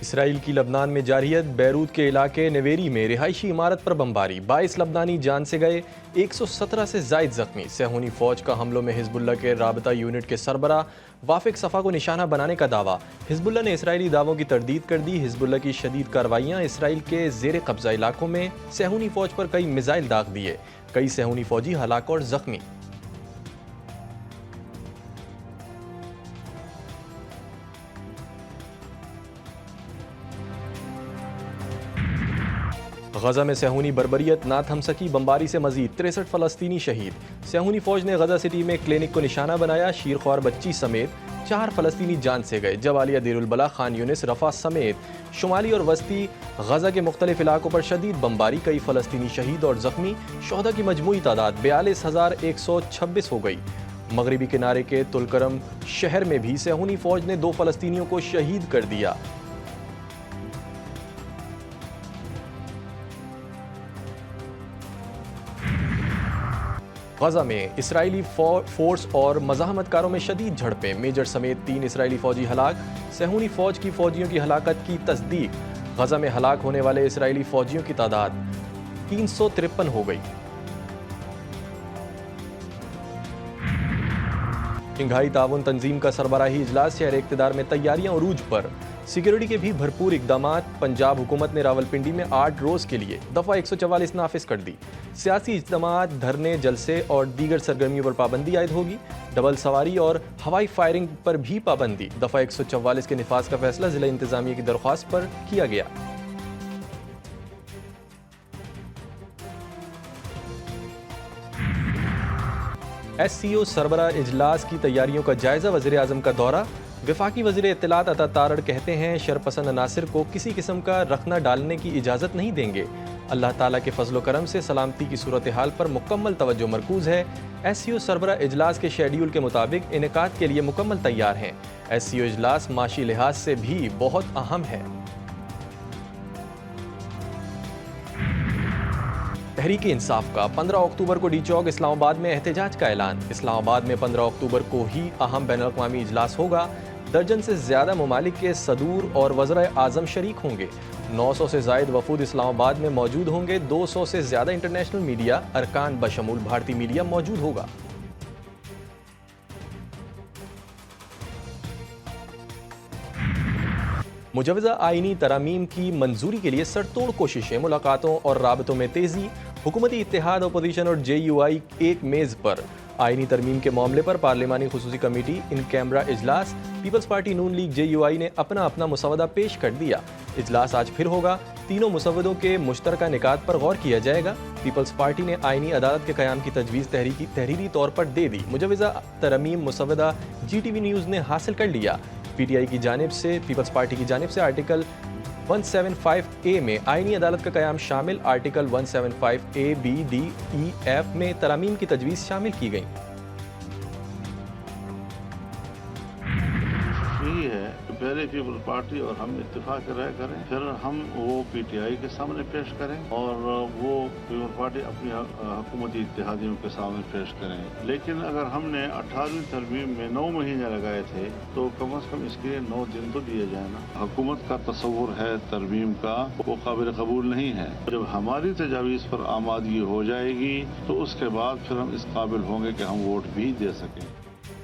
اسرائیل کی لبنان میں جارحیت، بیروت کے علاقے نویری میں رہائشی عمارت پر بمباری، 22 لبنانی جان سے گئے، 117 سے زائد زخمی۔ صہیونی فوج کا حملوں میں حزب اللہ کے رابطہ یونٹ کے سربراہ وافق صفا کو نشانہ بنانے کا دعویٰ۔ حزب اللہ نے اسرائیلی دعووں کی تردید کر دی۔ حزب اللہ کی شدید کارروائیاں، اسرائیل کے زیر قبضہ علاقوں میں صہیونی فوج پر کئی میزائل داغ دیے، کئی صہیونی فوجی ہلاک اور زخمی۔ غزہ میں صہیونی بربریت نہ تھم سکی، بمباری سے مزید 63 فلسطینی شہید۔ صہیونی فوج نے غزہ سٹی میں کلینک کو نشانہ بنایا، شیرخوار بچی سمیت 4 فلسطینی جان سے گئے۔ جبالیہ، دیر البلح، خان یونس، رفح سمیت شمالی اور وسطی غزہ کے مختلف علاقوں پر شدید بمباری، کئی فلسطینی شہید اور زخمی۔ شہداء کی مجموعی تعداد 42,126 ہو گئی۔ مغربی کنارے کے تلکرم شہر میں بھی صہیونی فوج نے 2 فلسطینیوں کو شہید کر دیا۔ غزہ میں اسرائیلی فورس اور مزاحمت کاروں میں شدید جھڑپیں، میجر سمیت 3 اسرائیلی فوجی ہلاک۔ صہیونی فوج کی فوجیوں کی ہلاکت کی تصدیق۔ غزہ میں ہلاک ہونے والے اسرائیلی فوجیوں کی تعداد 353 ہو گئی۔ شنگھائی تعاون تنظیم کا سربراہی اجلاس، شہر اقتدار میں تیاریاں عروج پر، سیکیورٹی کے بھی بھرپور اقدامات۔ پنجاب حکومت نے راولپنڈی میں 8 روز کے لیے دفعہ 144 نافذ کر دی۔ سیاسی اجتماعات، دھرنے، جلسے اور دیگر سرگرمیوں پر پابندی عائد ہوگی۔ ڈبل سواری اور ہوائی فائرنگ پر بھی پابندی۔ دفعہ 144 کے نفاذ کا فیصلہ ضلع انتظامیہ کی درخواست پر کیا گیا۔ ایس سی او سربراہ اجلاس کی تیاریوں کا جائزہ، وزیر اعظم کا دورہ۔ وفاقی وزیر اطلاعات عطا تارڑ کہتے ہیں شرپسند عناصر کو کسی قسم کا رخنہ ڈالنے کی اجازت نہیں دیں گے۔ اللہ تعالیٰ کے فضل و کرم سے سلامتی کی صورتحال پر مکمل توجہ مرکوز ہے۔ ایس سی او سربراہ اجلاس کے شیڈیول کے مطابق انعقاد کے لیے مکمل تیار ہیں۔ ایس سی او اجلاس معاشی لحاظ سے بھی بہت اہم ہے۔ تحریک انصاف کا 15 اکتوبر کو ڈی چوک اسلام آباد میں احتجاج کا اعلان۔ اسلام آباد میں 15 اکتوبر کو ہی اہم بین الاقوامی اجلاس ہوگا۔ درجن سے زیادہ ممالک کے صدور اور وزراء اعظم شریک ہوں گے۔ 900 سے زائد وفود اسلام آباد میں موجود ہوں گے۔ 200 سے زیادہ انٹرنیشنل میڈیا ارکان بشمول بھارتی میڈیا موجود ہوگا۔ مجوزہ آئینی ترامیم کی منظوری کے لیے سرتوڑ کوششیں، ملاقاتوں اور رابطوں میں تیزی۔ حکومتی اتحاد، اپوزیشن اور جے یو آئی ایک میز پر۔ آئینی ترمیم کے معاملے پر پارلیمانی خصوصی کمیٹی ان کیمرہ اجلاس۔ پیپلز پارٹی نون لیگ جے یو آئی نے اپنا مسودہ پیش کر دیا۔ اجلاس آج پھر ہوگا۔ تینوں مسودوں کے مشترکہ نکات پر غور کیا جائے گا۔ پیپلز پارٹی نے آئینی عدالت کے قیام کی تجویز تحریری طور پر دے دی۔ مجوزہ ترمیم مسودہ جی ٹی وی نیوز نے حاصل کر لیا۔ پی ٹی آئی کی جانب سے، پیپلز پارٹی کی جانب سے آرٹیکل 175A میں آئینی عدالت کا قیام شامل۔ Article 175A B D E F میں ترامیم کی تجویز شامل کی گئی۔ یہی ہے کہ پہلے پیپلز پارٹی اور ہم اتفاق رائے کریں، پھر ہم وہ پی ٹی آئی کے سامنے پیش کریں اور وہ پیپلز پارٹی اپنی حکومتی اتحادیوں کے سامنے پیش کریں۔ لیکن اگر ہم نے 18ویں ترمیم میں 9 مہینے لگائے تھے تو کم از کم اس کے لیے 9 دن تو دیے جائیں نا۔ حکومت کا تصور ہے ترمیم کا، وہ قابل قبول نہیں ہے۔ جب ہماری تجاویز پر آمادگی ہو جائے گی تو اس کے بعد پھر ہم اس قابل ہوں گے کہ ہم ووٹ بھی دے سکیں۔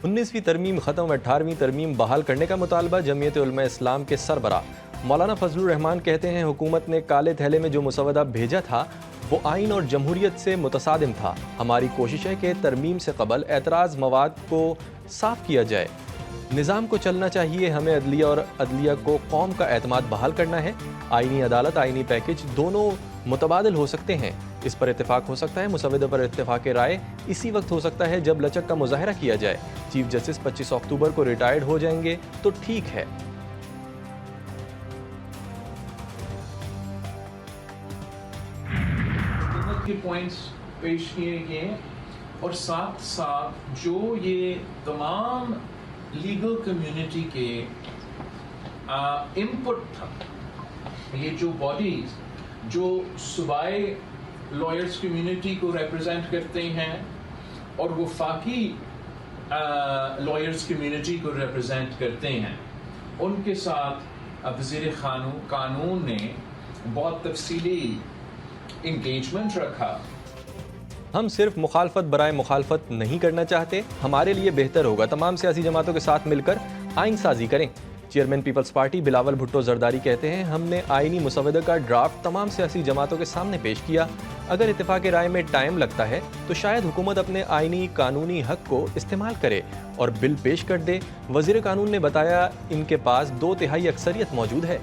19ویں ترمیم ختم، 18ویں ترمیم بحال کرنے کا مطالبہ۔ جمعیت علماء اسلام کے سربراہ مولانا فضل الرحمان کہتے ہیں حکومت نے کالے تھیلے میں جو مسودہ بھیجا تھا وہ آئین اور جمہوریت سے متصادم تھا۔ ہماری کوشش ہے کہ ترمیم سے قبل اعتراض مواد کو صاف کیا جائے۔ نظام کو چلنا چاہیے، ہمیں عدلیہ اور عدلیہ کو قوم کا اعتماد بحال کرنا ہے۔ آئینی عدالت، آئینی پیکج دونوں متبادل ہو سکتے ہیں، اس پر اتفاق ہو سکتا ہے۔ مسودے پر اتفاق رائے اسی وقت ہو سکتا ہے جب لچک کا مظاہرہ کیا جائے۔ چیف جسٹس 25 اکتوبر کو ریٹائرڈ ہو جائیں گے تو ٹھیک ہے۔ حکومت کے پوائنٹس پیش کیے گئے اور ساتھ ساتھ جو یہ تمام لیگل کمیونٹی کے انپٹ تھا، یہ جو باڈیز جو صوبائی لائرز کمیونٹی کو ریپرزینٹ کرتے ہیں اور وفاقی لائرز کمیونٹی کو ریپرزینٹ کرتے ہیں، ان کے ساتھ وزیر قانون نے بہت تفصیلی انگیجمنٹ رکھا. ہم صرف مخالفت برائے مخالفت نہیں کرنا چاہتے. ہمارے لیے بہتر ہوگا تمام سیاسی جماعتوں کے ساتھ مل کر آئین سازی کریں. چیئرمین پیپلز پارٹی بلاول بھٹو زرداری کہتے ہیں ہم نے آئینی مسودہ کا ڈرافٹ تمام سیاسی جماعتوں کے سامنے پیش کیا. اگر اتفاق رائے میں ٹائم لگتا ہے تو شاید حکومت اپنے آئینی قانونی حق کو استعمال کرے اور بل پیش کر دے. وزیر قانون نے بتایا ان کے پاس 2/3 اکثریت موجود ہے.